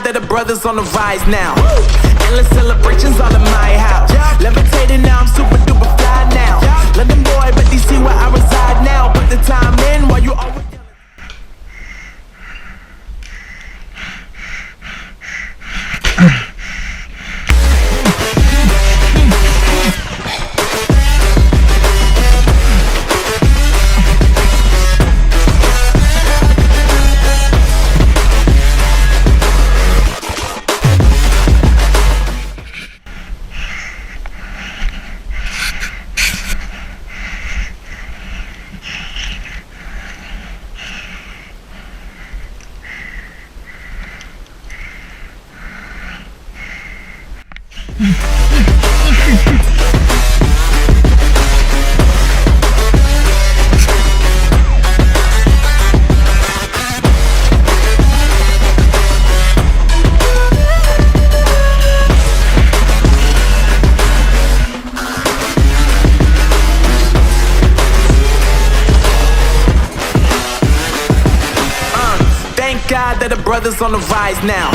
God that the brothers on the rise now. Endless celebrations all in my house. Levitating now, I'm super duper fly now. London boy, but they see where I reside now. Put the time in while you always. God that the brothers on the rise now.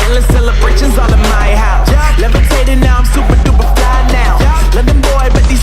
Endless celebrations all in my house. Levitating now, I'm super duper fly now. London boy, but these